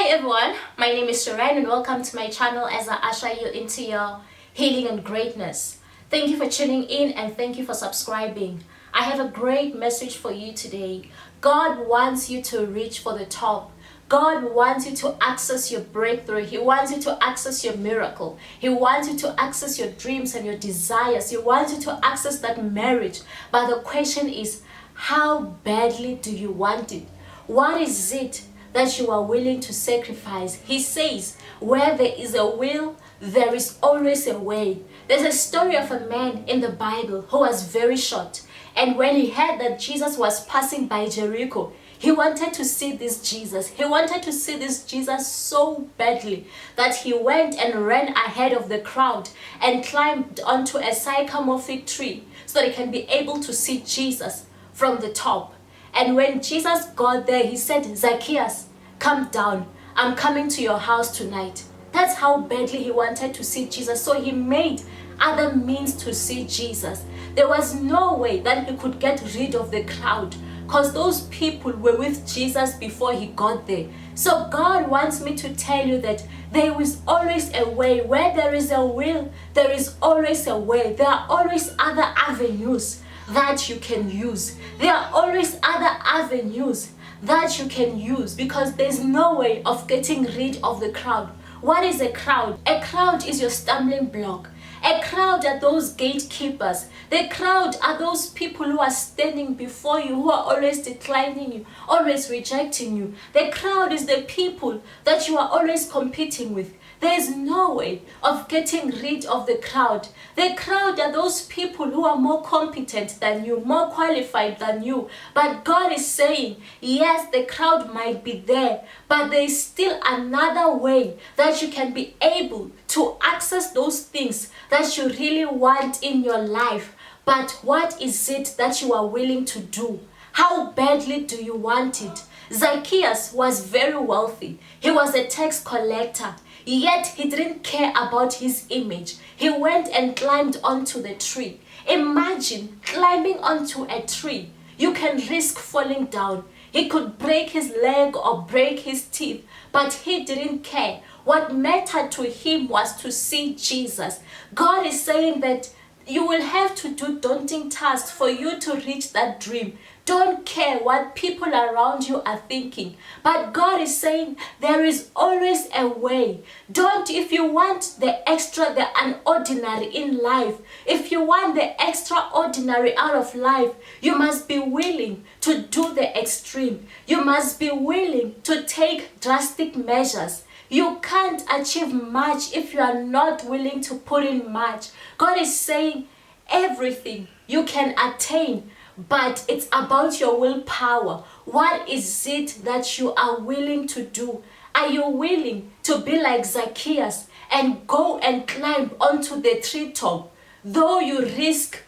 everyone, my name is Sharon and welcome to my channel as I usher you into your healing and greatness. Thank you for tuning in and thank you for subscribing. I have a great message for you today. God wants you to reach for the top. God wants you to access your breakthrough. He wants you to access your miracle. He wants you to access your dreams and your desires. He wants you to access that marriage. But the question is, how badly do you want it? What is it that you are willing to sacrifice? He says, where there is a will, there is always a way. There's a story of a man in the Bible who was very short. And when he heard that Jesus was passing by Jericho, he wanted to see this Jesus. He wanted to see this Jesus so badly that he went and ran ahead of the crowd and climbed onto a sycamore fig tree so that he can be able to see Jesus from the top. And when Jesus got there, he said, Zacchaeus, come down. I'm coming to your house tonight. That's how badly he wanted to see Jesus. So he made other means to see Jesus. There was no way that he could get rid of the crowd because those people were with Jesus before he got there. So God wants me to tell you that there is always a way. Where there is a will, there is always a way. There are always other avenues that you can use. There are always other avenues that you can use because there's no way of getting rid of the crowd. What is a crowd? A crowd is your stumbling block. A crowd are those gatekeepers. The crowd are those people who are standing before you, who are always declining you, always rejecting you. The crowd is the people that you are always competing with. There is no way of getting rid of the crowd. The crowd are those people who are more competent than you, more qualified than you. But God is saying, yes, the crowd might be there, but there is still another way that you can be able to access those things that you really want in your life. But what is it that you are willing to do? How badly do you want it? Zacchaeus was very wealthy. He was a tax collector. Yet he didn't care about his image. He went and climbed onto the tree. Imagine climbing onto a tree. You can risk falling down. He could break his leg or break his teeth, but he didn't care. What mattered to him was to see Jesus. God is saying that you will have to do daunting tasks for you to reach that dream. Don't care what people around you are thinking. But God is saying there is always a way. If you want the extra, the unordinary in life, if you want the extraordinary out of life, you must be willing to do the extreme. You must be willing to take drastic measures. You can't achieve much if you are not willing to put in much. God is saying everything you can attain, but it's about your willpower. What is it that you are willing to do? Are you willing to be like Zacchaeus and go and climb onto the treetop? Though you risk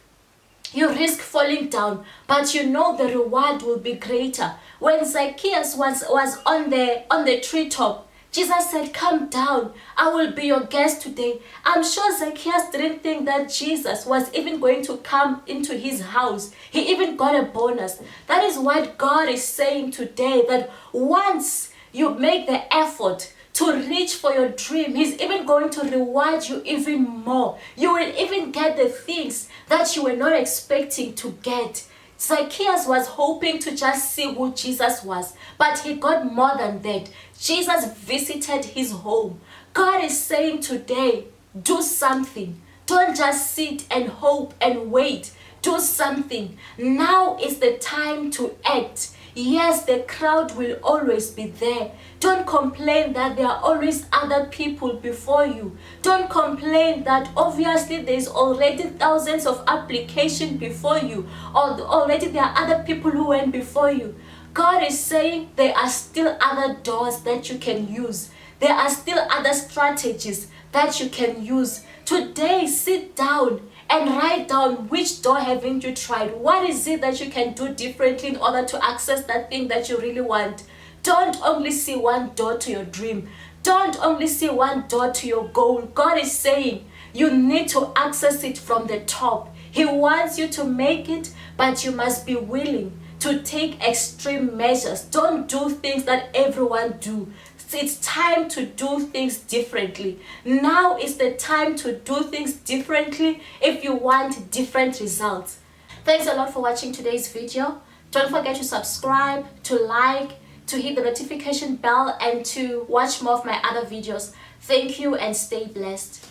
falling down, but you know the reward will be greater. When Zacchaeus was on the treetop, Jesus said, come down, I will be your guest today. I'm sure Zacchaeus didn't think that Jesus was even going to come into his house. He even got a bonus. That is what God is saying today, that once you make the effort to reach for your dream, He's even going to reward you even more. You will even get the things that you were not expecting to get. Zacchaeus was hoping to just see who Jesus was, but he got more than that. Jesus visited his home. God is saying today, do something. Don't just sit and hope and wait. Do something. Now is the time to act. Yes, the crowd will always be there. Don't complain that there are always other people before you. Don't complain that obviously there's already thousands of applications before you, or already there are other people who went before you. God is saying there are still other doors that you can use. There are still other strategies that you can use. Today, sit down and write down which door haven't you tried. What is it that you can do differently in order to access that thing that you really want? Don't only see one door to your dream. Don't only see one door to your goal. God is saying you need to access it from the top. He wants you to make it, but you must be willing to take extreme measures. Don't do things that everyone do. So it's time to do things differently. Now is the time to do things differently if you want different results. Thanks a lot for watching today's video. Don't forget to subscribe, to like, to hit the notification bell, and to watch more of my other videos. Thank you and stay blessed.